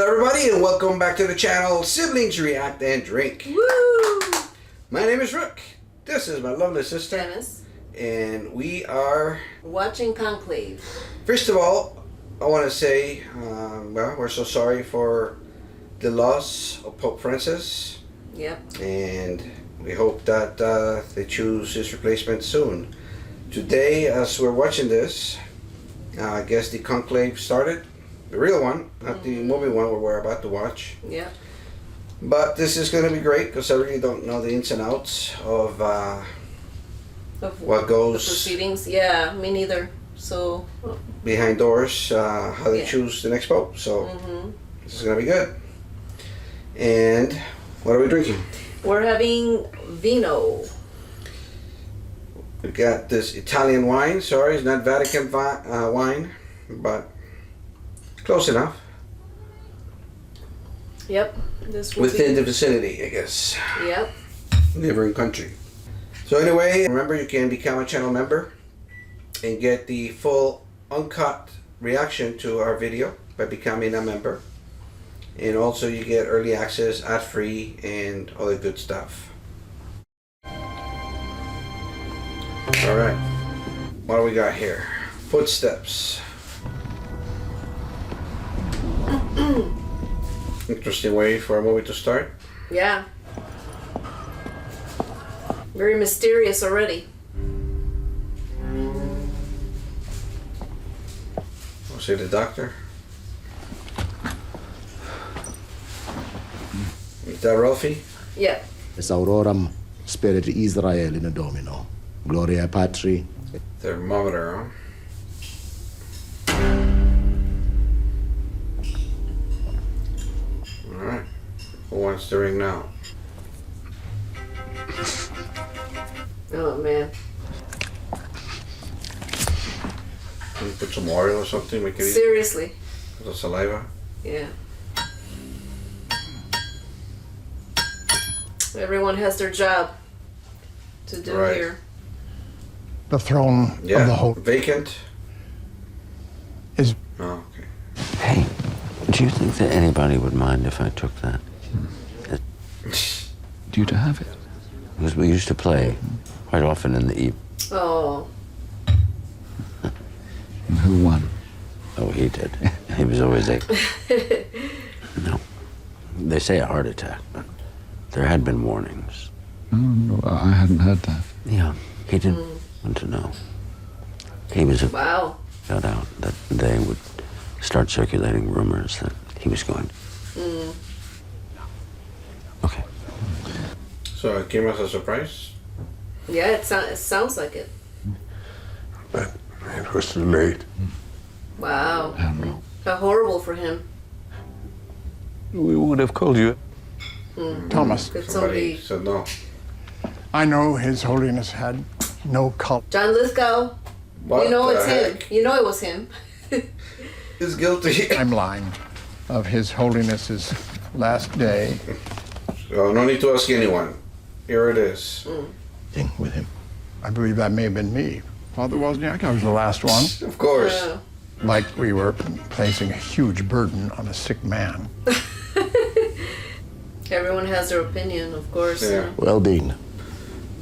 Hello everybody and welcome back to the channel Siblings React and Drink. Woo! My name is Rook. This is my lovely sister. Janice. And we are watching Conclave. First of all, I want to say, well, we're so sorry for the loss of Pope Francis. Yep. And we hope that they choose his replacement soon. Today, as we're watching this, I guess the Conclave started. The real one, not the movie one where we're about to watch. Yeah. But this is going to be great because I really don't know the ins and outs of what goes the proceedings. Yeah, me neither. So behind doors, how they choose the next pope. So this is going to be good. And what are we drinking? We're having vino. We got this Italian wine. Sorry, it's not Vatican wine, but close enough. Yep. This will within the vicinity, I guess. Yep. Neighboring country. So anyway, remember you can become a channel member and get the full uncut reaction to our video by becoming a member. And also you get early access, ad-free, and other good stuff. Alright, what do we got here? Footsteps. Interesting way for a movie to start. Yeah. Very mysterious already. We'll see the doctor. Is that Ralphie? Yeah. Es auroram spirit Israel in Domino. Gloria Patri. Thermometer, huh? Alright. Who wants to ring now? Oh man. Can you put some oil or something? Make it easy? Seriously. The saliva? Yeah. Everyone has their job to do here. The throne of the whole vacant is. Oh, okay. Hey, do you think that anybody would mind if I took that? Do you to have it? Because we used to play quite often in the evening. Oh. And who won? Oh, he did. He was always a... No. They say a heart attack, but there had been warnings. Oh, no, I hadn't heard that. Yeah, he didn't want to know. He was Wow. got out that they would start circulating rumors that he was going. Okay. So it came as a surprise? Yeah, it sounds like it. But it was too late. Wow. I don't know. How horrible for him. We would have called you. Thomas, Could Somebody somebody... said no. I know His Holiness had no cult. John Lithgow. What You know the it's heck? him. You know it was him. He's guilty. Timeline of His Holiness's last day. So no need to ask anyone. Here it is. Thing with him. I believe that may have been me. Father Wozniak, I was the last one. Of course. Yeah. Like we were placing a huge burden on a sick man. Everyone has their opinion, of course. Yeah. Well, Dean.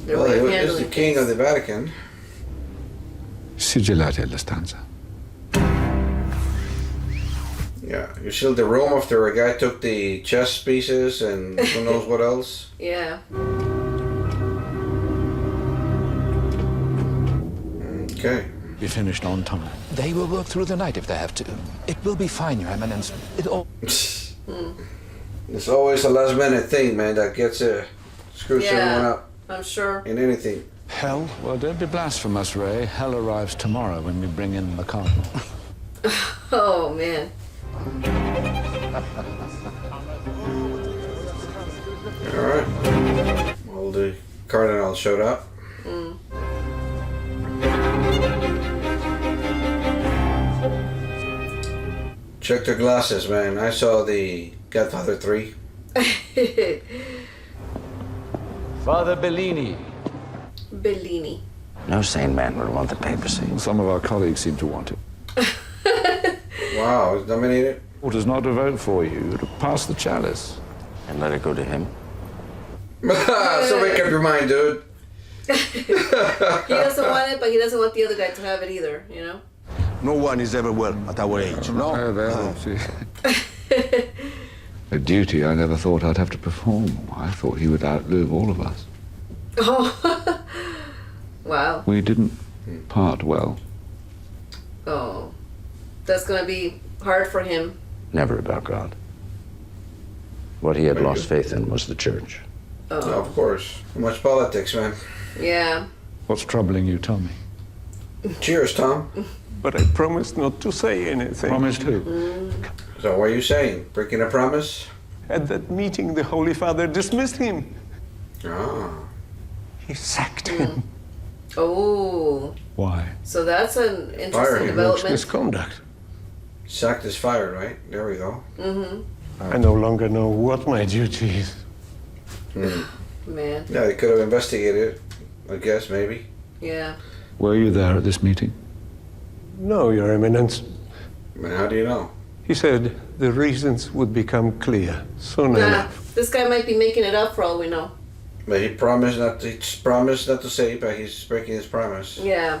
Their Well, way of he is handling the king of things. the Vatican. Sigillate la stanza. Yeah, you sealed the room after a guy took the chess pieces and who knows what else. Yeah. Okay. Be finished on time. They will work through the night if they have to. It will be fine, Your Eminence. It all... It's always a last minute thing, man, that gets screws Yeah. everyone up I'm sure. in anything. Hell? Well, don't be blasphemous, Ray. Hell arrives tomorrow when we bring in the cardinal. Oh man. Alright. Well, the cardinal showed up. Check their glasses, man. I saw the Godfather 3. Father Bellini. Bellini. No sane man would want the papacy. Some of our colleagues seem to want it. Wow, it's nominated? Orders not to vote for you, to pass the chalice. And let it go to him? So make up your mind, dude. He doesn't want it, but he doesn't want the other guy to have it either, you know? No one is ever well at our age, no? A duty I never thought I'd have to perform. I thought he would outlive all of us. Oh. Wow. We didn't part well. Oh. That's gonna be hard for him. Never about God. What he had lost faith in was the church. No, of course. Too much politics, man. Yeah. What's troubling you, Tommy? Cheers, Tom. But I promised not to say anything. Promised who? So what are you saying? Breaking a promise? At that meeting, the Holy Father dismissed him. Ah. He sacked him. Oh. Why? So that's an Fire interesting him. Gross development. misconduct. Sacked is fired, right? There we go. I no longer know what my duty is. Man. Yeah, they could have investigated it, I guess, maybe. Yeah. Were you there at this meeting? No, Your Eminence. Man, how do you know? He said the reasons would become clear soon Nah, enough. this guy might be making it up for all we know. But he promised not to say, but he's breaking his promise. Yeah.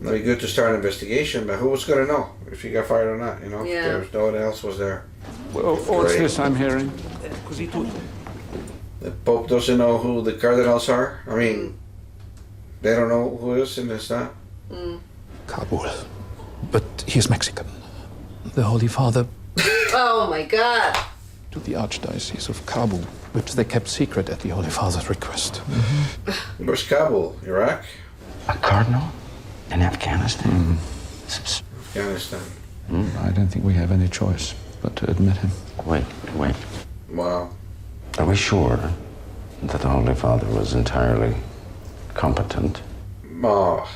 It'd be good to start an investigation, but who was going to know if he got fired or not, you know? Yeah. There was no one else was there. Well, what's Great. this I'm hearing? The Pope doesn't know who the cardinals are. I mean, they don't know who is and it's not. Kabul. But he is Mexican. The Holy Father Oh my God. to the Archdiocese of Kabul, which they kept secret at the Holy Father's request. Where's Kabul? Iraq? A cardinal? In Afghanistan? Afghanistan. I don't think we have any choice but to admit him. Wait. Wow. Are we sure that the Holy Father was entirely competent? Oh.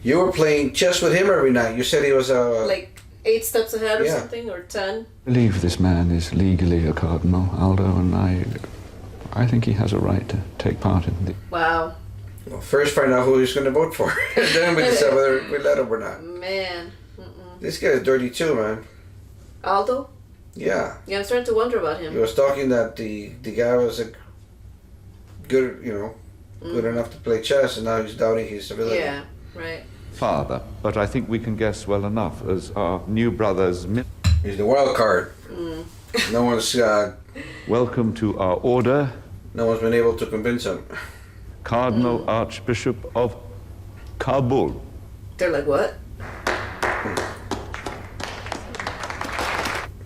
You were playing chess with him every night. You said he was a... Like 8 steps ahead or Yeah. something, or 10. I believe this man is legally a cardinal, Aldo, and I think he has a right to take part in the... Wow. Well, first find out who he's going to vote for. Then we decide whether we let him or not. Man. This guy's dirty too, man. Aldo? Yeah. Yeah, I'm starting to wonder about He him. was talking that the guy was a good, good enough to play chess, and now he's doubting his ability. Yeah, right. Father, but I think we can guess well enough as our new brother's He's the wild card. No one's welcome to our order, no one's been able to convince him. Cardinal Archbishop of Kabul. They're like, what?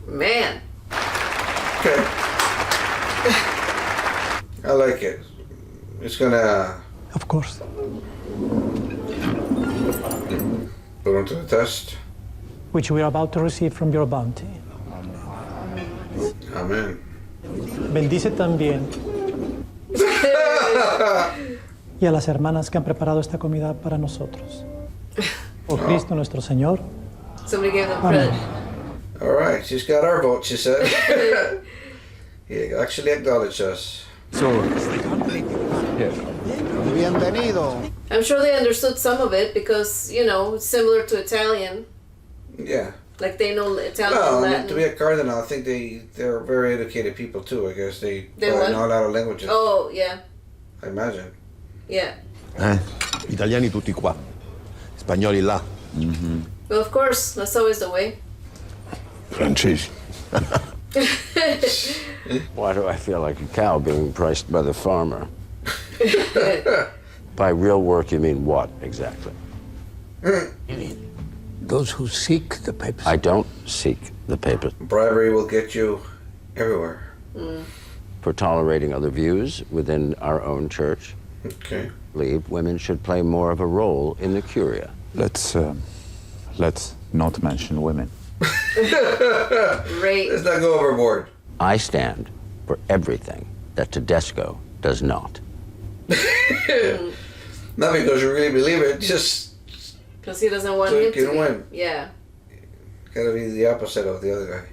Man. Okay. I like it. It's gonna Of course. put him to the test. Which we are about to receive from your bounty. Amen. Bendice también. Y a las hermanas que han preparado esta comida para nosotros. Por Cristo nuestro Señor. Somebody gave them Amen. credit. All right, she's got our vote, she said. He actually acknowledged us. So, yes. Bienvenido. I'm sure they understood some of it because, it's similar to Italian. Yeah. Like they know Italian Well, and I mean, Latin. to be a cardinal, I think they're very educated people too. I guess they They probably what? know a lot of languages. Oh, yeah. I imagine. Yeah. Italiani tutti qua. Spagnoli là. Well, of course. That's always the way. Francesi. Why do I feel like a cow being priced by the farmer? By real work, you mean what exactly? Those who seek the papacy. I don't seek the papacy. Bribery will get you everywhere. For tolerating other views within our own church. Okay. I believe women should play more of a role in the curia. Let's not mention women. Right. Let's not go overboard. I stand for everything that Tedesco does not. Not because you really believe it, just Because he doesn't want So he him to can be. win. Yeah. gotta be the opposite of the other guy.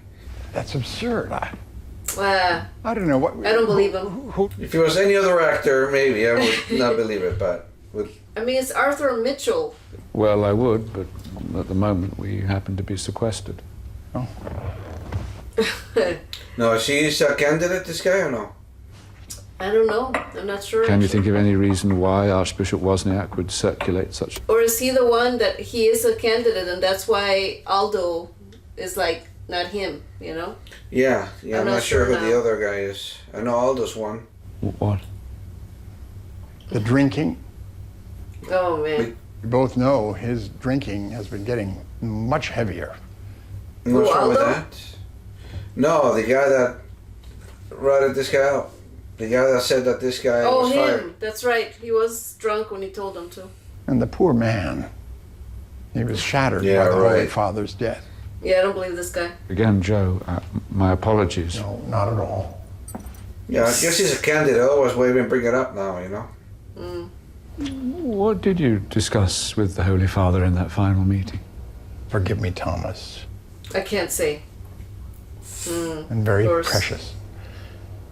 That's absurd. I don't know what. I don't believe him. If it was any other actor, maybe I would not believe it, but with I mean, it's Arthur Mitchell. Well, I would, but at the moment we happen to be sequestered. Oh. No, she's a candidate, this guy, or no? I don't know. I'm not sure. Can you think of any reason why Archbishop Wozniak would circulate such... Or is he the one that he is a candidate and that's why Aldo is like not him, you know? Yeah, I'm not sure who now. the other guy is. I know Aldo's one. What? The drinking. Oh, man. We both know his drinking has been getting much heavier. What's wrong with Aldo? that? No, the guy that ratted this guy out. The guy that said that this guy Oh, was him. fired. That's right. He was drunk when he told him to. And the poor man, he was shattered Yeah, by the Holy right. Father's death. Yeah, I don't believe this guy. Again, Joe, my apologies. No, not at all. Yeah, I guess he's a candidate. Otherwise, why even bring it up now, you know? What did you discuss with the Holy Father in that final meeting? Forgive me, Thomas. I can't say. And very Of course. precious.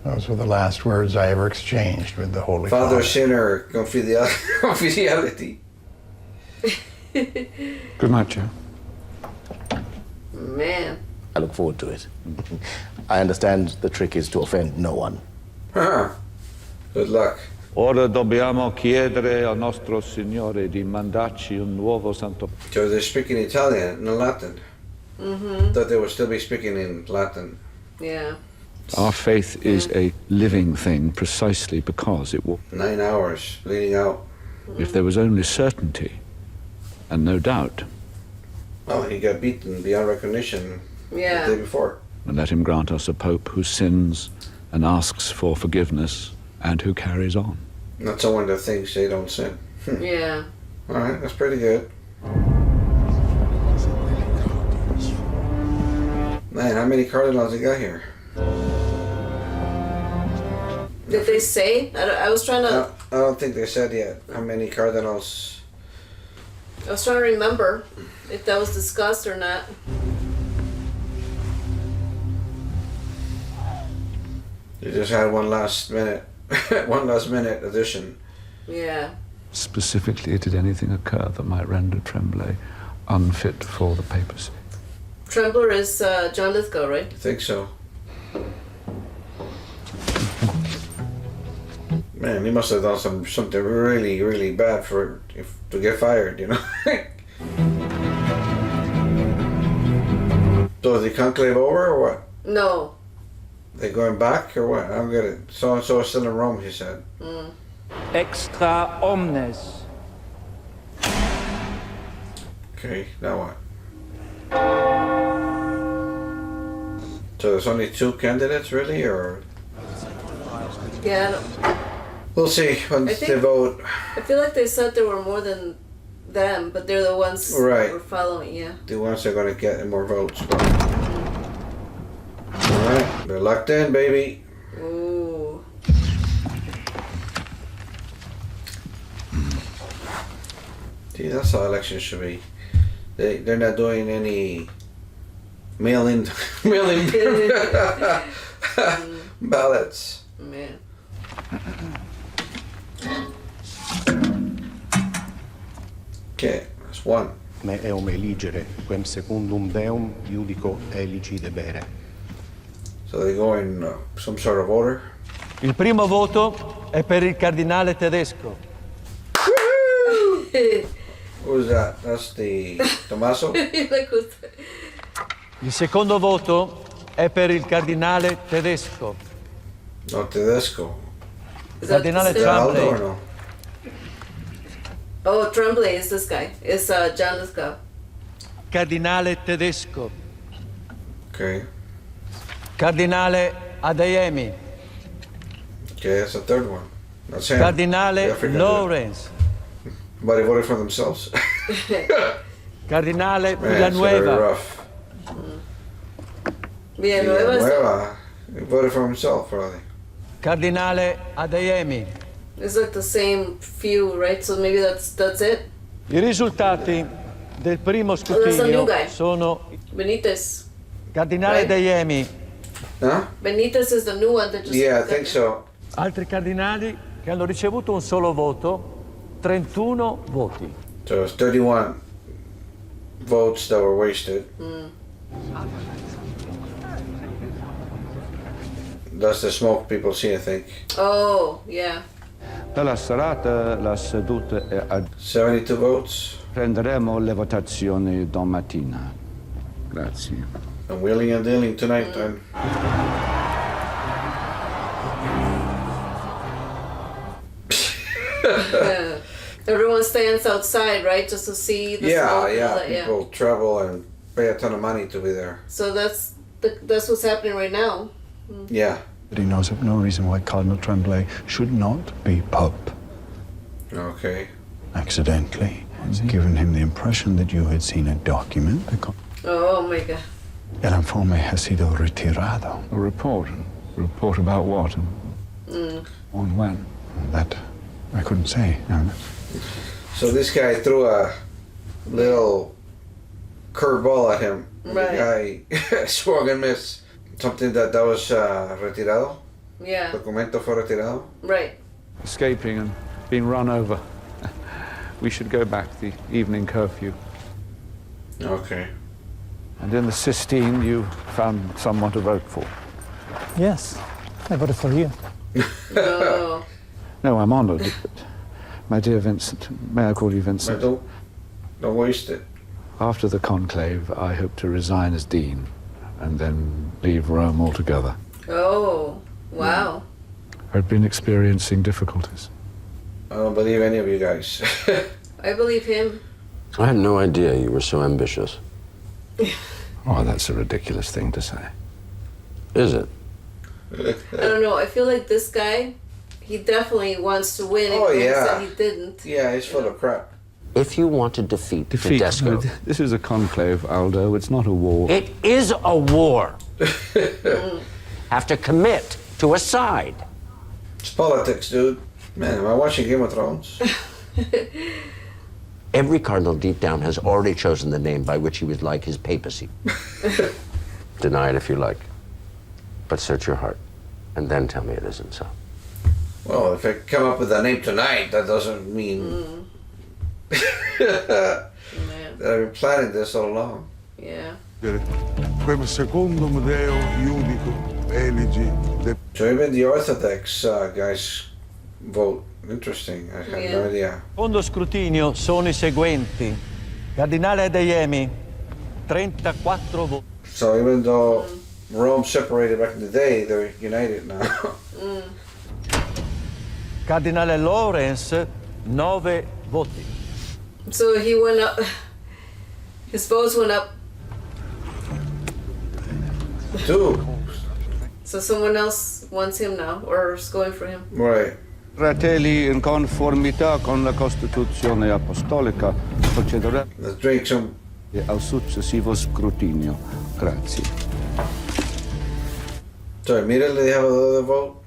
Those were the last words I ever exchanged with the Holy Father, Father. sinner, confidentiality. Good night, Joe. Man. I look forward to it. I understand the trick is to offend no one. Good luck. Ora dobbiamo chiedere al nostro Signore di mandarci un nuovo santo. So they're speaking Italian, not Latin. Thought they would still be speaking in Latin. Yeah. Our faith is a living thing precisely because it will... 9 hours, bleeding out. If there was only certainty and no doubt, Oh, he got beaten beyond recognition Yeah. the day before. and let him grant us a pope who sins and asks for forgiveness and who carries on. Not someone that thinks they don't sin. Yeah. All right, that's pretty good. Man, how many cardinals they got here? Did they say? I was trying to. I don't think they said yet how many cardinals. I was trying to remember if that was discussed or not. They just had one last minute addition. Yeah. Specifically, did anything occur that might render Tremblay unfit for the papacy? Trembler is John Lithgow, right? I think so. Man, he must have done something really, really bad to get fired, you know. So is the conclave over or what? No. They going back or what? I don't get it. So and so is still in Rome, he said. Extra omnes. Okay, now what? So there's only 2 candidates, really, or Yeah. I don't, we'll see once they vote. I feel like they said there were more than them, but they're the ones Right. who were following. Yeah. The ones that are gonna get more votes. But... All right, they're locked in, baby. Ooh. See, that's how elections should be. They're not doing any mail-in ballots. Man. Okay, that's 1. Me eum eligere, quem secundum Deum iudico elici debere. So they go in some sort of order. Il primo voto è per il cardinale tedesco. Who's that? That's the Tommaso? Like who's that? Il secondo voto è per il cardinale tedesco. No, Tedesco. Cardinale Is that Aldo Tremblay. or no? Oh, Tremblay is this guy. It's John Lithgow. Cardinale tedesco. Okay. Cardinale Adeyemi. Okay, that's the 3rd one. That's him. Cardinale The African dude. Lawrence. But they voted for themselves. Cardinale Man, it's very Villanueva. rough. Villanueva is Villanueva. He voted for himself, probably. Cardinale Adeyemi. it's like the same few, right? So maybe that's it. I risultati del primo that's the new scrutinio guy. sono Benitez. Cardinale Right. Adeyemi. Huh? Benitez is the new one that just. Yeah, I think so. Altri cardinali che hanno ricevuto un solo voto, 31 voti. So it's 31 votes that were wasted. That's the smoke people see, I think. Oh, yeah. Dalla serata la seduta è ad... 72 votes. Prenderemo le votazioni domattina. Grazie. I'm wheeling and dealing tonight, then. Everyone stands outside, right, just to see the smoke. And all that, People travel and pay a ton of money to be there. So that's what's happening right now. Yeah. But he knows of no reason why Cardinal Tremblay should not be Pope. Okay. Accidentally, given him the impression that you had seen a document. Oh my God. El informe ha sido retirado. A report? A report about what? On when? That I couldn't say. So this guy threw a little curveball at him. Right. The guy swung and missed. Something that was retirado. Yeah. Documento fue retirado. Right. Escaping and being run over. We should go back the evening curfew. Okay. And in the Sistine, you found someone to vote for. Yes, I voted for you. Oh. No, I'm honored. But my dear Vincent, may I call you Vincent? Don't waste it. After the conclave, I hope to resign as dean and then leave Rome altogether. Oh, wow. I've been experiencing difficulties. I don't believe any of you guys. I believe him. I had no idea you were so ambitious. Oh, that's a ridiculous thing to say. Is it? I don't know. I feel like this guy, he definitely wants to win. Oh, even though yeah. He said he didn't. Yeah, he's full of crap. If you want to defeat Defeat? Tedesco... No, this is a conclave, Aldo. It's not a war. It is a war. Have to commit to a side. It's politics, dude. Man, am I watching Game of Thrones? Every cardinal deep down has already chosen the name by which he would like his papacy. Deny it if you like. But search your heart. And then tell me it isn't so. Well, if I come up with a name tonight, that doesn't mean that I've been planning this all along. Yeah. So even the Orthodox guys vote. Interesting. I had no idea. Secondo scrutinio sono I seguenti. Cardinale Adeyemi, 34 voti. So even though Rome separated back in the day, they're united now. Cardinale Lawrence, 9 voti. So he went up. His votes went up. 2. So someone else wants him now, or is going for him. Right. Fratelli, in conformità con la Costituzione Apostolica, procederà Let's drink some. al successivo scrutinio. Grazie. So immediately they have another vote?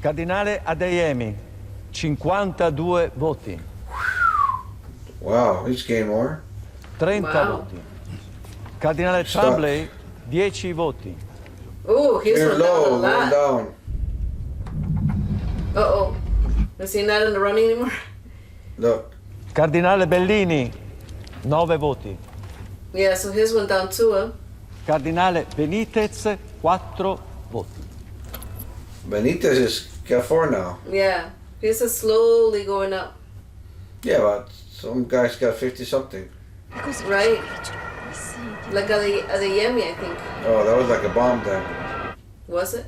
Cardinale Adeyemi, 52 voti. Wow, he's gained more. 30 Wow. voti. Cardinale Tremblay, 10 voti. Oh, he's You're went down a low, going lot. down. Uh-oh. Is he not in the running anymore? Look. Cardinale Bellini, 9 voti. Yeah, so his went down too, huh? Cardinale Benitez, 4 voti. Benitez is got 4 now. Yeah. His is slowly going up. Yeah, but some guys got 50 something. Right? Like Adeyemi, I think. Oh, that was like a bomb then. Was it?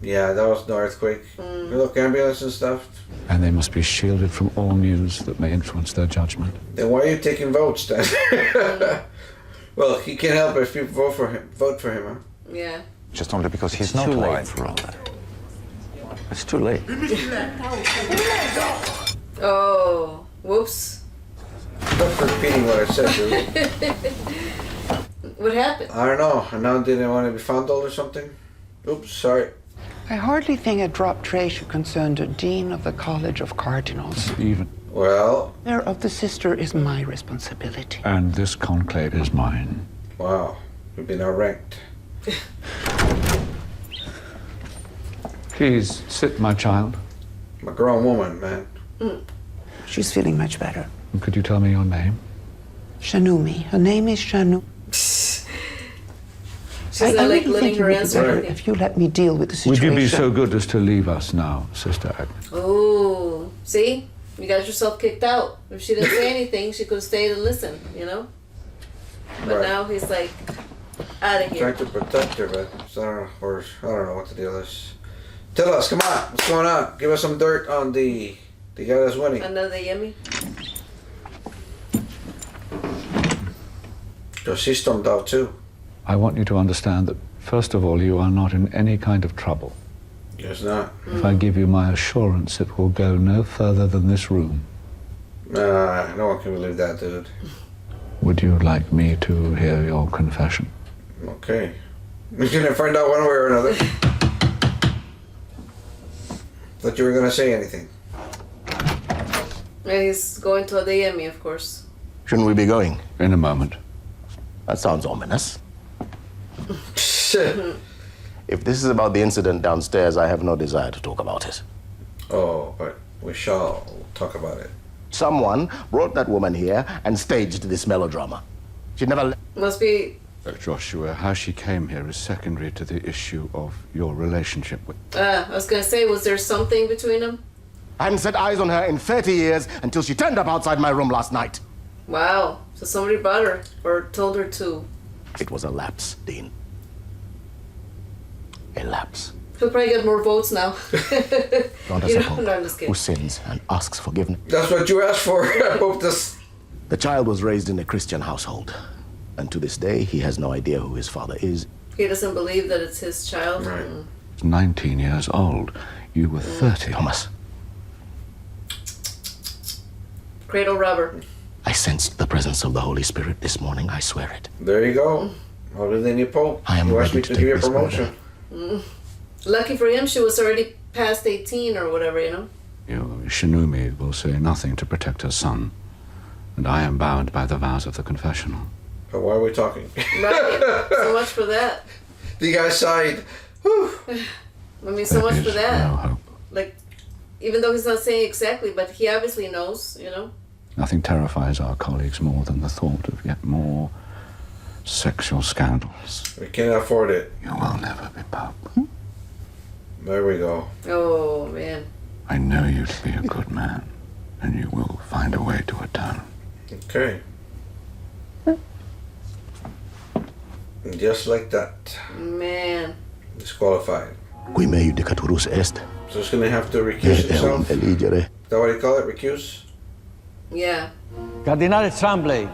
Yeah, that was no earthquake. You look, ambulance and stuff. And they must be shielded from all news that may influence their judgment. Then why are you taking votes then? Well, he can't help it if people vote for him, huh? Yeah. Just only because he's It's not too late white. for all that. It's too late. Oh, whoops. Stop repeating what I said, dude. What happened? I don't know. And now didn't want to be fondled or something? Oops, sorry. I hardly think a drop tray should concern the Dean of the College of Cardinals. Even. Well. Care of the sister is my responsibility. And this conclave is mine. Wow, we've been outranked. Please sit, my child. I'm a grown woman, man. She's feeling much better. And could you tell me your name? Shanumi. Her name is Shanu. She's She's not like really letting think her it would be answer better anything. if you let me deal with the Would situation. you be so good as to leave us now, Sister Agnes? Oh, see? You got yourself kicked out. If she didn't say anything, she could have stayed and listened, you know? But Right. now he's like, out of here. Trying to protect her, but I don't know what the deal is. Tell us, come on, what's going on? Give us some dirt on the guy that's winning. Another Yemi? So she stormed out too. I want you to understand that, first of all, you are not in any kind of trouble. Guess not. If I give you my assurance, it will go no further than this room. No one can believe that, dude. Would you like me to hear your confession? Okay. We're gonna find out one way or another. Thought you were gonna say anything. And he's going to the Yemi, of course. Shouldn't we be going? In a moment. That sounds ominous. If this is about the incident downstairs, I have no desire to talk about it. Oh, but we shall talk about it. Someone brought that woman here and staged this melodrama. She never... Must be... Joshua, how she came here is secondary to the issue of your relationship with... I was gonna say, was there something between them? I hadn't set eyes on her in 30 years until she turned up outside my room last night. Wow. So somebody brought her, or told her to. It was a lapse, Dean. A lapse. He'll probably get more votes now. Not You a know, pope no, I'm just who kidding. sins and asks forgiveness. That's what you asked for. I hope this... The child was raised in a Christian household. And to this day, he has no idea who his father is. He doesn't believe that it's his child. Right. 19 years old. You were 30. Thomas, Cradle robber. I sensed the presence of the Holy Spirit this morning. I swear it. There you go. Older than your Pope. I am You asked ready me to to take give you a this promotion. Lucky for him, she was already past 18 or whatever, you know? Shinumi will say nothing to protect her son. And I am bound by the vows of the confessional. But why are we talking? Right. So much for that. The guy sighed. Whew. I mean, so much for No that. hope. Like, even though he's not saying exactly, but he obviously knows, you know? Nothing terrifies our colleagues more than the thought of yet more sexual scandals. We can't afford it. You will never be Pope. There we go. Oh, man. I know you to be a good man, and you will find a way to atone. Okay. Just like that. Man. Disqualified. Qui me judicaturus est. So he's gonna have to recuse himself? Is Eligere. that what you call it? Recuse? Yeah. Cardinale Tremblay,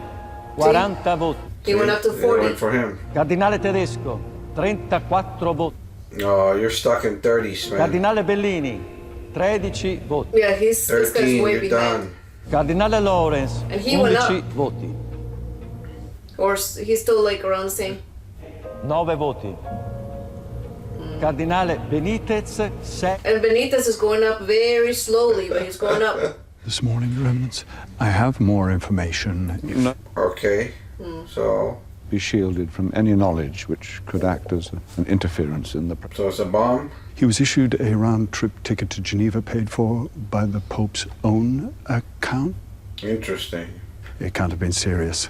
40 voti. He went up to They 40. went for him. Cardinale Tedesco, 34 voti. Oh, you're stuck in 30s, man. Cardinale Bellini, 13 voti. Yeah, this guy's 13, way you're behind. done. Cardinale Lawrence, And he went up. 11 voti. Or he's still like around the same. 9 voti. Cardinale Benitez, 6. And Benitez is going up very slowly, but he's going up. This morning, Your Eminence, I have more information. Okay. So Be shielded from any knowledge which could act as an interference in the... So it's a bomb? He was issued a round-trip ticket to Geneva paid for by the Pope's own account. Interesting. It can't have been serious.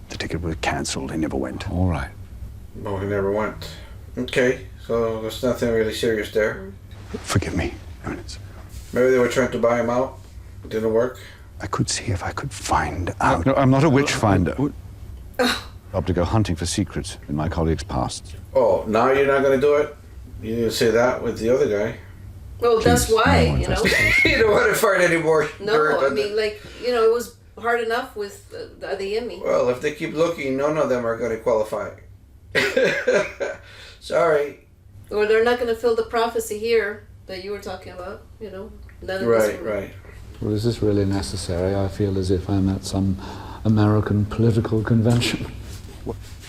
The ticket was cancelled. He never went. All right. No, he never went. Okay, so there's nothing really serious there. Forgive me, Your Eminence. Maybe they were trying to buy him out. It didn't work. I could see if I could find out. No, I'm not a witch finder. Job to go hunting for secrets in my colleagues' pasts. Oh, now you're not gonna do it? You didn't say that with the other guy. Well, that's why, you know? You don't want to fight anymore. No, I mean, like, you know, it was hard enough with the Yemi. Well, if they keep looking, none of them are going to qualify. Sorry. Or they're not going to fill the prophecy here that you were talking about, you know? None of this Right, room. right. Well, is this really necessary? I feel as if I'm at some American political convention.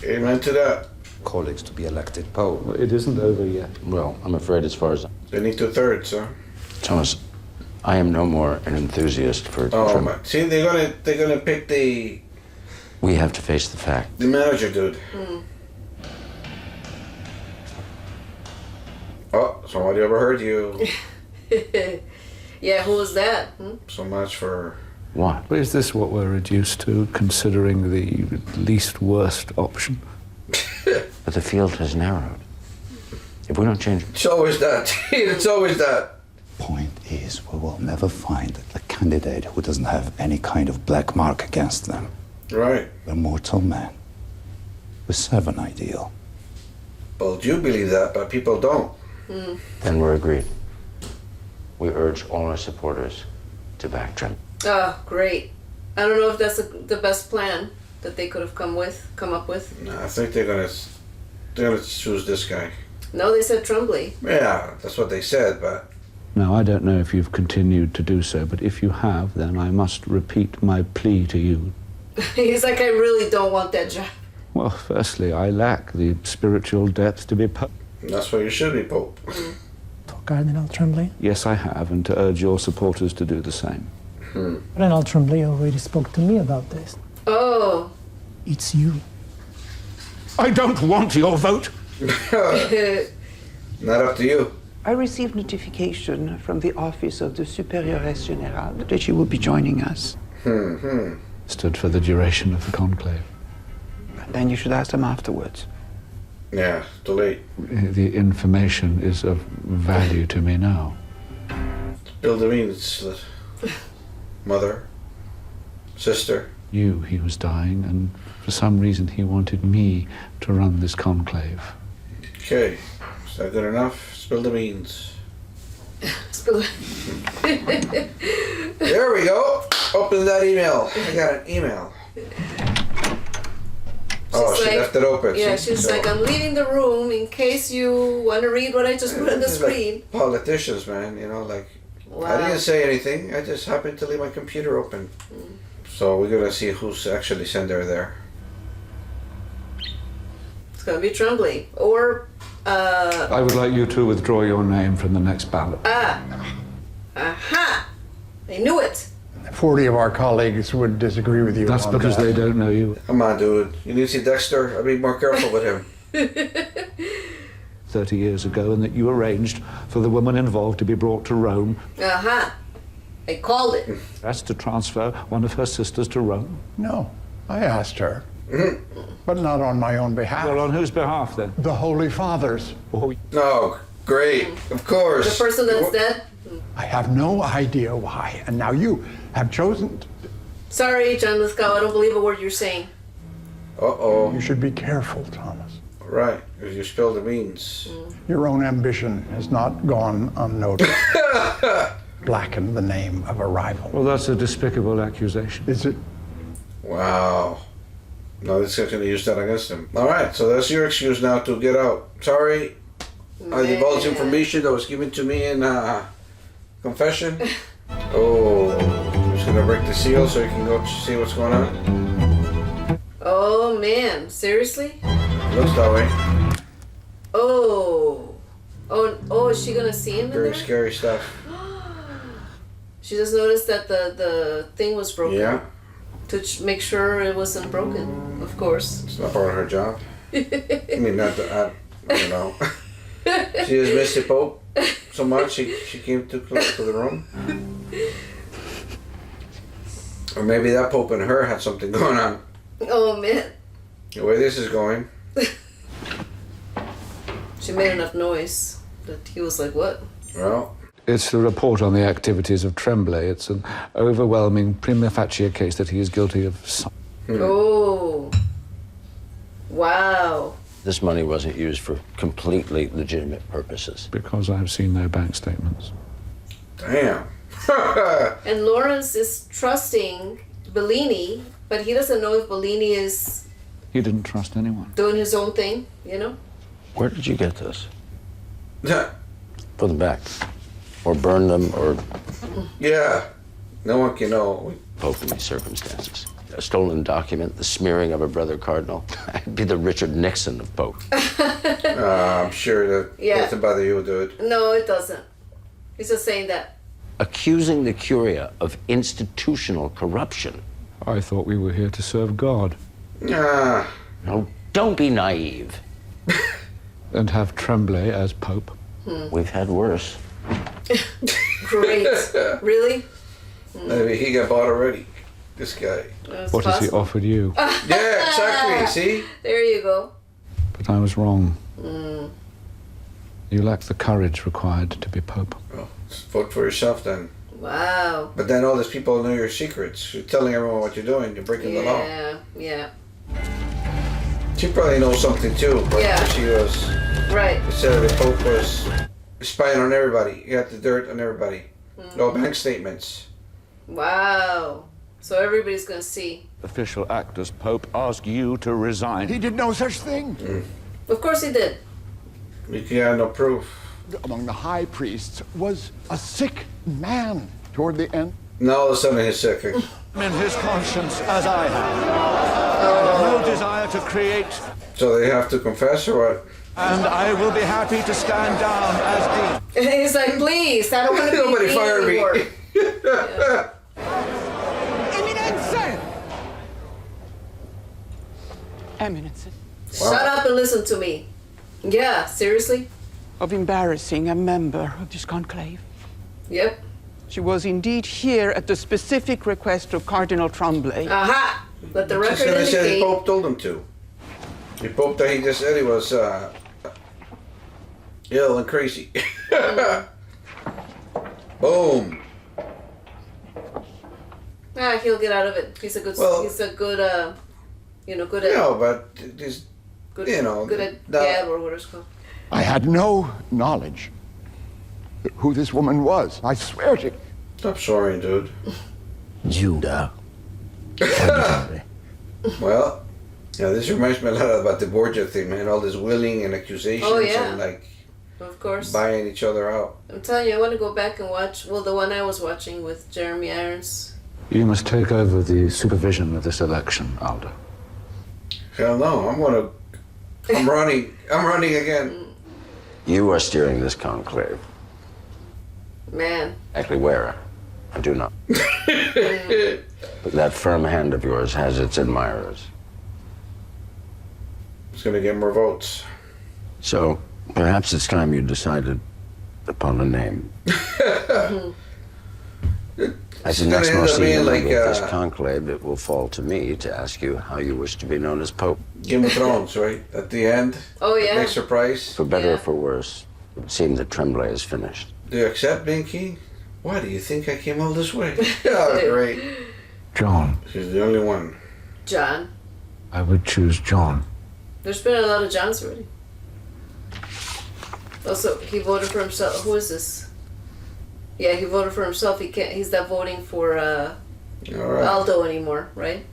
Amen to that. Colleagues to be elected Pope. Well, it isn't over yet. Well, I'm afraid as far as... They need 2/3, sir. Thomas, I am no more an enthusiast for... Oh, my. See, they're gonna pick the We have to face the fact. manager dude. Oh, somebody overheard you. Yeah, who was that? So much for... What? Is this what we're reduced to, considering the least worst option? But the field has narrowed. If we don't change... It's always that. It's always that. Point is, we will never find a candidate who doesn't have any kind of black mark against them. Right. We're mortal men. We serve an ideal. Well, you believe that, but people don't. Then we're agreed. We urge all our supporters to back Trump. Oh, great. I don't know if that's the best plan that they could have come up with. No, I think they're gonna choose this guy. No, they said Tremblay. Yeah, that's what they said, but... Now, I don't know if you've continued to do so, but if you have, then I must repeat my plea to you. He's like, I really don't want that job. Well, firstly, I lack the spiritual depth to be Pope. That's why you should be Pope. Cardinal Tremblay. Yes, I have, and to urge your supporters to do the same. Cardinal Tremblay already spoke to me about this. Oh. It's you. I don't want your vote. Not up to you. I received notification from the office of the Superioress Generale that she will be joining us. Stood for the duration of the conclave. Then you should ask them afterwards. Yeah, too late. The information is of value to me now. Bill Devines, mother, sister. He was dying, and for some reason he wanted me to run this conclave. Okay, is that good enough? Spill the beans. There we go. Open that email. I got an email. She left it open. Yeah, she's like, I'm leaving the room in case you want to read what I just put on the screen. Like politicians, man, you know, like, Wow. I didn't say anything. I just happened to leave my computer open. So we're gonna see who's actually sent her there. It's gonna be Tremblay or. I would like you to withdraw your name from the next ballot. Aha! I knew it. 40 of our colleagues would disagree with you. That's because they don't know you. Come on, dude. You need to see Dexter. I'd be more careful with him. 30 years ago, and that you arranged for the woman involved to be brought to Rome. Aha! I called it. That's to transfer one of her sisters to Rome. No, I asked her. But not on my own behalf. Well, on whose behalf, then? The Holy Fathers. Oh, great. Of course. The person that's dead? I have no idea why. And now you have chosen... Sorry, John Lithgow, I don't believe a word you're saying. Uh-oh. You should be careful, Thomas. Right, if you spill the beans. Your own ambition has not gone unnoticed. Blackened the name of a rival. Well, that's a despicable accusation. Is it? Wow. No, this guy's gonna use that against him. All right, so that's your excuse now to get out. Sorry, I divulged information that was given to me in confession. Oh, I'm just gonna break the seal so you can go see what's going on. Oh man, seriously? Looks that way. Oh, is she gonna see him in Very there? scary stuff. She just noticed that the thing was broken. Yeah. To make sure it wasn't broken, of course. It's not part of her job. I mean, not that, I don't know. She has missed the Pope so much, she came too close to the room. Or maybe that Pope and her had something going on. Oh man. The way this is going. She made enough noise that he was like, what? Well. It's the report on the activities of Tremblay. It's an overwhelming prima facie case that he is guilty of Oh. Wow. This money wasn't used for completely legitimate purposes. Because I've seen no bank statements. Damn. And Lawrence is trusting Bellini, but he doesn't know if Bellini is He didn't trust anyone. doing his own thing, you know? Where did you get this? Put them back. Or burn them, or... Yeah. No one can know. Pope in these circumstances. A stolen document, the smearing of a brother cardinal. I'd be the Richard Nixon of Pope. I'm sure that doesn't bother you, dude. No, it doesn't. He's just saying that. Accusing the Curia of institutional corruption. I thought we were here to serve God. Ah. No, don't be naive. And have Tremblay as Pope. We've had worse. Great. Really? Maybe he got bought already. This guy. What has he offered you? Yeah, exactly. See? There you go. But I was wrong. Mm. You lack the courage required to be Pope. Well, vote for yourself then. Wow. But then all these people know your secrets. You're telling everyone what you're doing. You're breaking the law. Yeah. She probably knows something too. But Yeah. she was. Right. They said the Pope was spying on everybody. He had the dirt on everybody. No bank statements. Wow. So everybody's gonna see. Official act as Pope ask you to resign. He did no such thing. Of course he did. You got no proof. Among the high priests was a sick man toward the end. Now all of a sudden he's sick. In his conscience, as I have. I have no desire to create. So they have to confess or what? And I will be happy to stand down as dean. He's like, please, I don't want to be Nobody dean fire me. anymore. Eminence. Shut up and listen to me. Yeah, seriously? Of embarrassing a member of this conclave. Yep. She was indeed here at the specific request of Cardinal Tremblay. Aha! Let the record Just gonna say the indicate. Pope told him to. The Pope that he just said he was ill and crazy. Boom. Ah, he'll get out of it. He's a good, good at, No, but he's, good, you know, good at that- gab or what it's called. I had no knowledge who this woman was. I swear to you. Stop soaring, dude. Judah. Well, yeah, this reminds me a lot about the Borgia thing, man. All this willing and accusations Oh, yeah. and like Of course. buying each other out. I'm telling you, I want to go back and watch, well, the one I was watching with Jeremy Irons. You must take over the supervision of this election, Aldo. Hell no, I'm running again. You are steering this conclave. Man. Exactly where? I do not. But that firm hand of yours has its admirers. It's gonna get more votes. So perhaps it's time you decided upon a name. As the It's next gonna most end up being senior like, member of this conclave, it will fall to me to ask you how you wish to be known as Pope. Game of Thrones, right? At the end. Oh, yeah. Next surprise. For better or for worse, it would seem that Tremblay is finished. Do you accept being king? Why do you think I came all this way? Oh, great. John. She's the only one. John. I would choose John. There's been a lot of Johns already. Also, he voted for himself. Who is this? Yeah, he voted for himself. He's not voting for All right. Aldo anymore, right?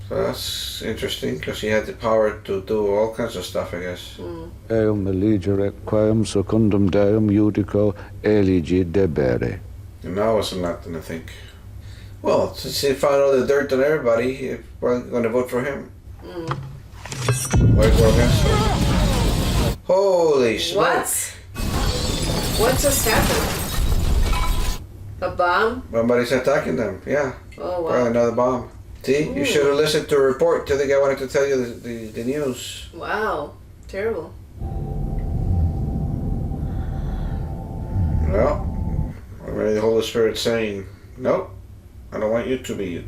So that's interesting because he had the power to do all kinds of stuff, I guess. Eum eligere quaem secundum Deum judico eligi debere. And now it's nothing, I think. Well, since he found all the dirt on everybody, we're going to vote for him. Why go against him? Holy smoke. What? What just happened? A bomb? Somebody's attacking them, yeah. Oh, wow. Probably another bomb. See, you should have listened to a report. I think I wanted to tell you the news. Wow. Terrible. Well, already the Holy Spirit saying, nope, I don't want you to be.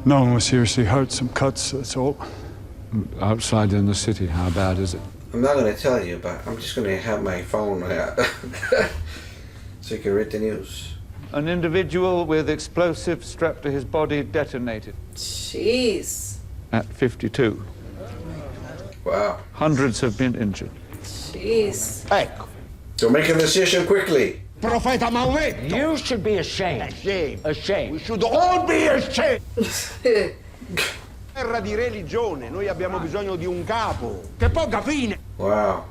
No one was seriously hurt, some cuts, that's all. Outside in the city, how bad is it? I'm not going to tell you, but I'm just going to have my phone so you can read the news. An individual with explosive strapped to his body detonated. Jeez. At 52. Wow. Hundreds have been injured. Jeez. Ecco. So make a decision quickly. Profeta Maometto. You should be ashamed. Ashamed. Ashamed. We should all be ashamed. Guerra di religione, noi abbiamo bisogno di un capo. Che ponga fine. Wow.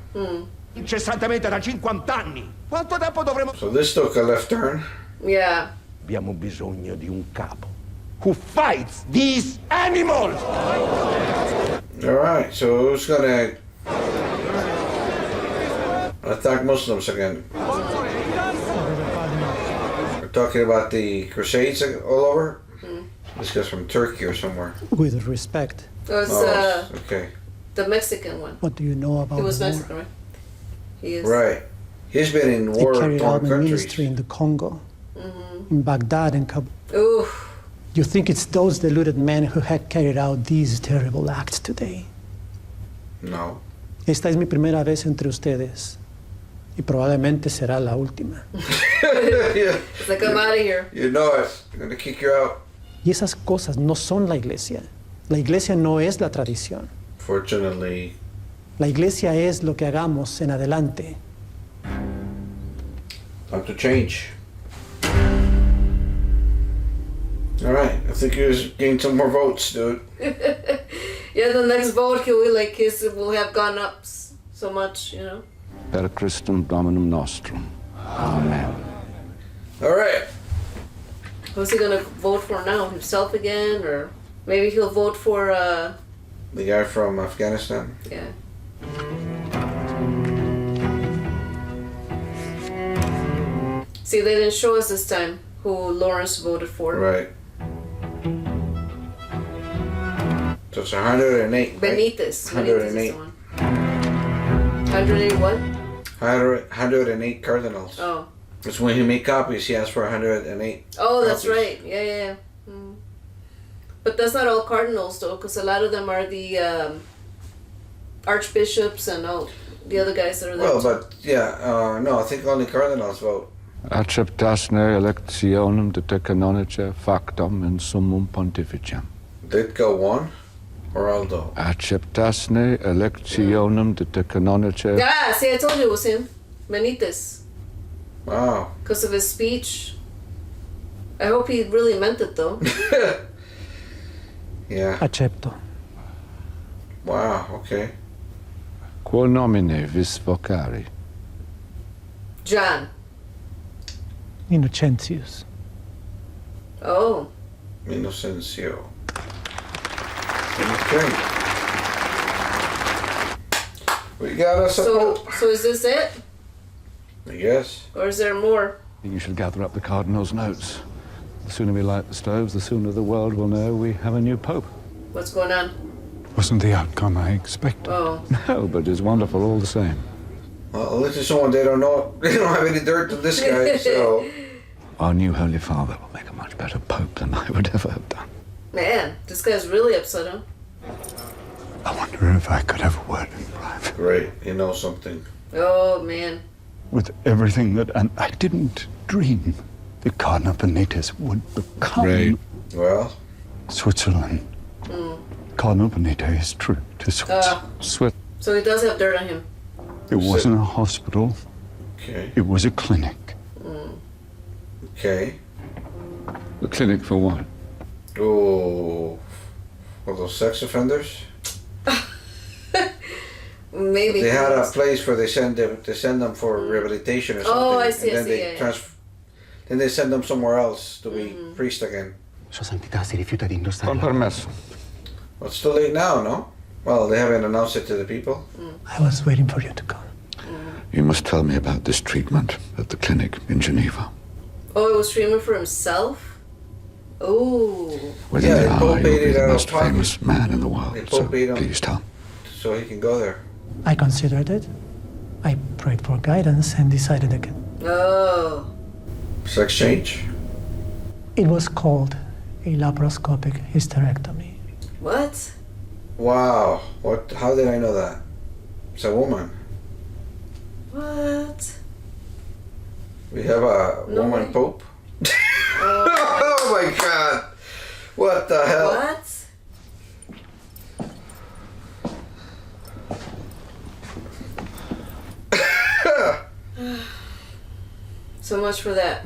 Incessantemente da 50 anni. Quanto tempo dovremo... So this took a left turn. Yeah. Abbiamo bisogno di un capo. Who fights these animals. Alright, so who's going to attack Muslims again? We're talking about the Crusades all over? This guy's from Turkey or somewhere. With respect, It was Okay. the Mexican one. what do you know about He was the war? Mexican, right? He is. Right. He's been in They carried out war-torn the countries. ministry in the Congo, in Baghdad and Kabul. Oof. You think it's those deluded men who had carried out these terrible acts today? No. Esta es mi primera vez entre ustedes y probablemente será la última. Yeah. It's like, I'm out of here. You know it. I'm going to kick you out. Y esas cosas no son la iglesia. La iglesia no es la tradición. Fortunately. La iglesia es lo que hagamos en adelante. Time to change. All right. I think you just gained some more votes, dude. Yeah, the next vote will have gone up so much, you know. Per Christum Dominum Nostrum. Amen. All right. Who's he gonna vote for now? Himself again, or maybe he'll vote for The guy from Afghanistan. Yeah. See, they didn't show us this time who Lawrence voted for. Right. So it's 108. Benitez. Right? 108. 108 what? 108 cardinals. Oh. It's when he made copies, he asked for 108. Oh, that's copies. right. Yeah. But that's not all cardinals, though, because a lot of them are the archbishops and all the other guys that are there. Well, but yeah, no, I think only cardinals vote. Acceptasne electionem de te canonice factum in summum pontificem. Lithgow won? Or Aldo? Acceptasne electionem de te canonice. Yeah, see, I told you it was him. Benitez. Wow. Because of his speech. I hope he really meant it, though. Yeah. Acepto. Wow, okay. Quo nomine vis vocari? John. Innocentius. Oh. Innocencio. Okay. We got us a pope. So is this it? I guess. Or is there more? I think you should gather up the cardinal's notes. The sooner we light the stoves, the sooner the world will know we have a new pope. What's going on? Wasn't the outcome I expected. Oh. No, but it's wonderful all the same. Well, at least it's someone they don't know. They don't have any dirt on this guy, so. Our new Holy Father will make a much better pope than I would ever have done. Man, this guy's really upset, huh? I wonder if I could have a word in private. Great, you know something. Oh, man. With everything that, and I didn't dream that Cardinal Benitez would become. Right. Well? Switzerland. Cardinal Benitez is true to Switzerland. So he does have dirt on him. It wasn't a hospital. Okay. It was a clinic. Okay. The clinic for what? Oh, for those sex offenders? Maybe. They had a place where they send them for rehabilitation or something. Oh, I see, and then then they send them somewhere else to be priest again. Sua Santità si rifiuta di indossare. Con permesso. Well, it's too late now, no? Well, they haven't announced it to the people. I was waiting for you to come. You must tell me about this treatment at the clinic in Geneva. Oh, it was treatment for himself? Oh. Within Yeah, the they hour, both you'll paid be it the out of most pocket. famous man in the They world. both So paid him. please tell. So he can go there. I considered it. I prayed for guidance and decided again. Oh. Sex change? It was called a laparoscopic hysterectomy. What? Wow. What? How did I know that? It's a woman. What? We have a No woman way. pope? Oh my god! What the hell? What? So much for that.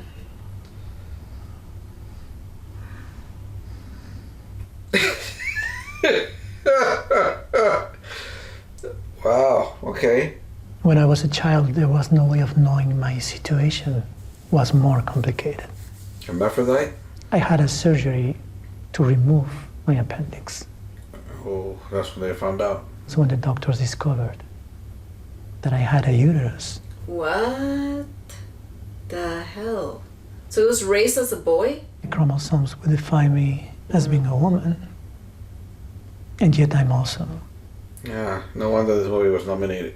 Wow, okay. When I was a child, there was no way of knowing my situation was more complicated. Hermaphrodite? I had a surgery to remove my appendix. Oh, that's when they found out. So when the doctors discovered that I had a uterus, What the hell? So it was raised as a boy? the chromosomes would define me as being a woman. And yet I'm also. Yeah, no wonder this movie was nominated.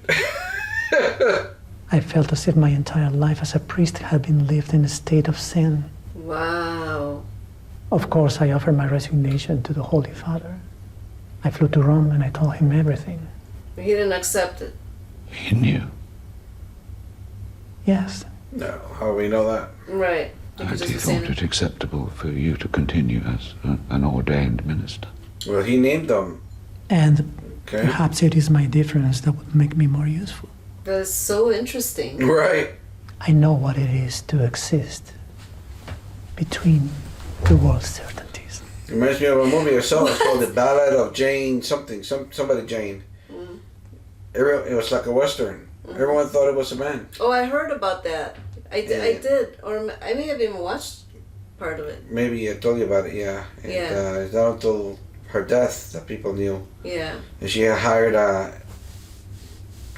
I felt as if my entire life as a priest had been lived in a state of sin. Wow. Of course, I offered my resignation to the Holy Father. I flew to Rome and I told him everything. He didn't accept it. He knew. Yes. No, how do we know that? Right. And he thought it acceptable for you to continue as an ordained minister. Well, he named them. And perhaps it is my difference that would make me more useful. That is so interesting. Right. I know what it is to exist between the world's certainties. It reminds me of a movie I saw. It's called The Ballad of Jane something. Somebody Jane. It was like a Western. Everyone thought it was a man. Oh, I heard about that. I did. Or I may have even watched part of it. Maybe I told you about it, yeah. And, it's not until her death that people knew. Yeah. And she had hired a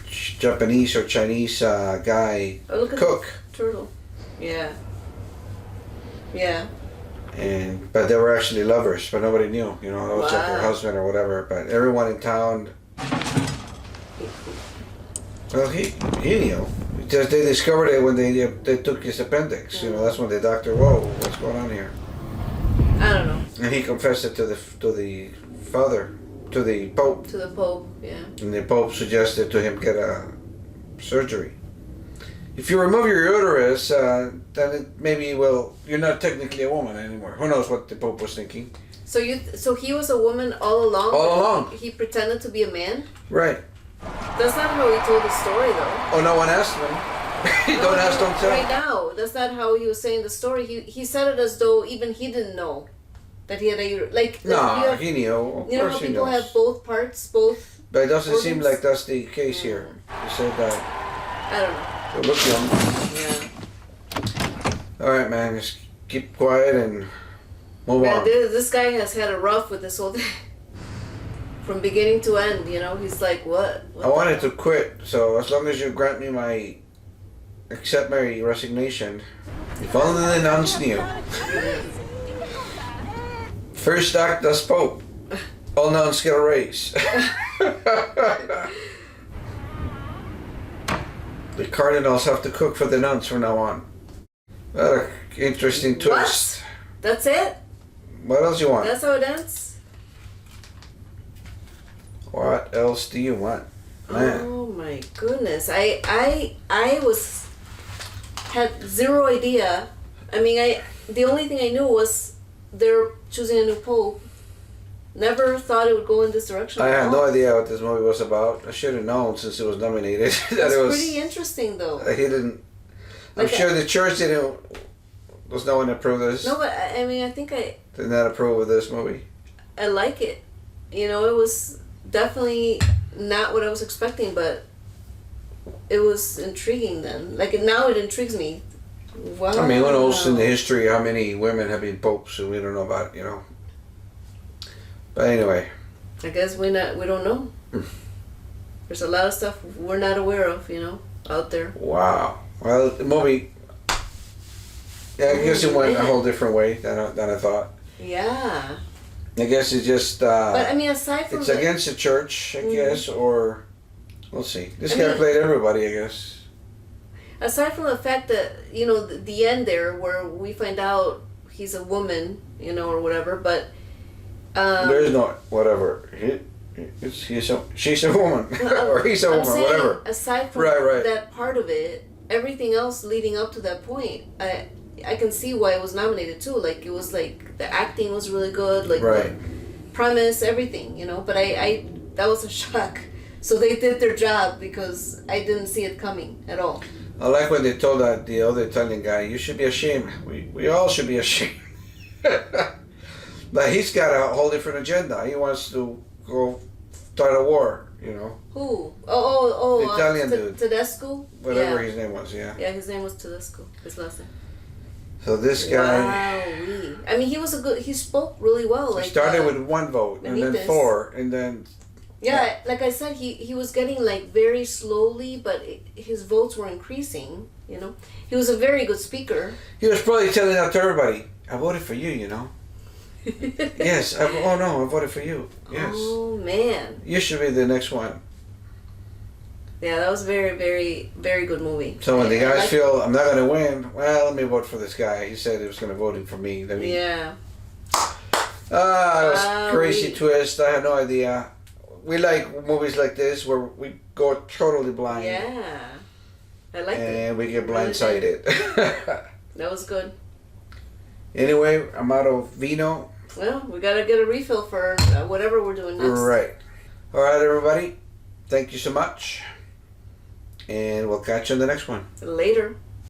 Japanese or Chinese guy, cook. Turtle. Yeah. Yeah. But they were actually lovers, but nobody knew. You know, it was like her husband or whatever. But everyone in town, well, he knew. Because they discovered it when they took his appendix. You know, that's when the doctor, whoa, what's going on here? I don't know. And he confessed it to the father, to the Pope. To the Pope, yeah. And the Pope suggested to him get a surgery. If you remove your uterus, then it maybe you're not technically a woman anymore. Who knows what the Pope was thinking? So he was a woman all along? All along. He pretended to be a man? Right. That's not how he told the story, though. Oh, no one asked him. Don't ask, don't tell. Right now, that's not how he was saying the story. He said it as though even he didn't know that he had a No, he knew. Of you know course how he people knows. have both parts, both. But it doesn't seem organs? like that's the case here. He said that. I don't know. They look young. Yeah. All right, man. Just keep quiet and move Man, on. this guy has had it rough with this whole thing. From beginning to end, you know, he's like, what? I wanted to quit, so as long as you grant me accept my resignation, if only the nuns knew. First act as Pope, all nuns get a raise. The cardinals have to cook for the nuns from now on. What an interesting twist. What? That's it? What else you want? That's how it ends? What else do you want? Man. Oh my goodness. I had zero idea. I mean, the only thing I knew was they're choosing a new pope. Never thought it would go in this direction. I at had all. no idea what this movie was about. I should have known since it was nominated. that That's it was, pretty interesting, though. He didn't. I'm Like sure the church didn't. Was no one approved of this? No, but I mean, I think Did not approve of this movie. I like it. You know, it was definitely not what I was expecting, but it was intriguing then. Like now it intrigues me. Wow. I mean, who knows in the history how many women have been popes and we don't know about it, you know. But anyway. I guess we don't know. There's a lot of stuff we're not aware of, you know, out there. Wow. Well, the movie. Yeah, I guess it went a whole different way than I thought. Yeah. I guess it's just. But I mean, aside from it's against the church, I guess, or we'll see. This I guy mean- played everybody, I guess. Aside from the fact that, you know, the end there where we find out he's a woman, you know, or whatever, but There is no whatever. She's a woman, or he's a I'm woman, saying, whatever. aside from Right. that part of it, everything else leading up to that point, I can see why it was nominated too. Like it was like the acting was really good, like Right. the premise, everything, you know. But I that was a shock. So they did their job because I didn't see it coming at all. I like when they told the other Italian guy, "You should be ashamed. We all should be ashamed." But he's got a whole different agenda. He wants to go start a war, you know. Who? Oh! The Italian dude. Tedesco. Whatever Yeah. his name was, yeah. Yeah, his name was Tedesco. His last name. So this guy, Wow. I mean, he spoke really well. Like he started with one vote, and then Benitez. 4, and then Yeah, like I said, he was getting like very slowly, but his votes were increasing. You know, he was a very good speaker. he was probably telling out to everybody, "I voted for you," you know. Yes. I voted for you. Yes. Oh man. You should be the next one. Yeah, that was very, very, very good movie. So when the I guys like- feel I'm not going to win, well, let me vote for this guy. He said he was going to vote for me. Yeah. It was crazy twist. I had no idea. we like movies like this where we go totally blind. Yeah. I like it. And we get blindsided. That was good. Anyway, I'm out of vino. Well, we gotta get a refill for whatever we're doing next. Right. All right, everybody. Thank you so much. And we'll catch you on the next one. Later.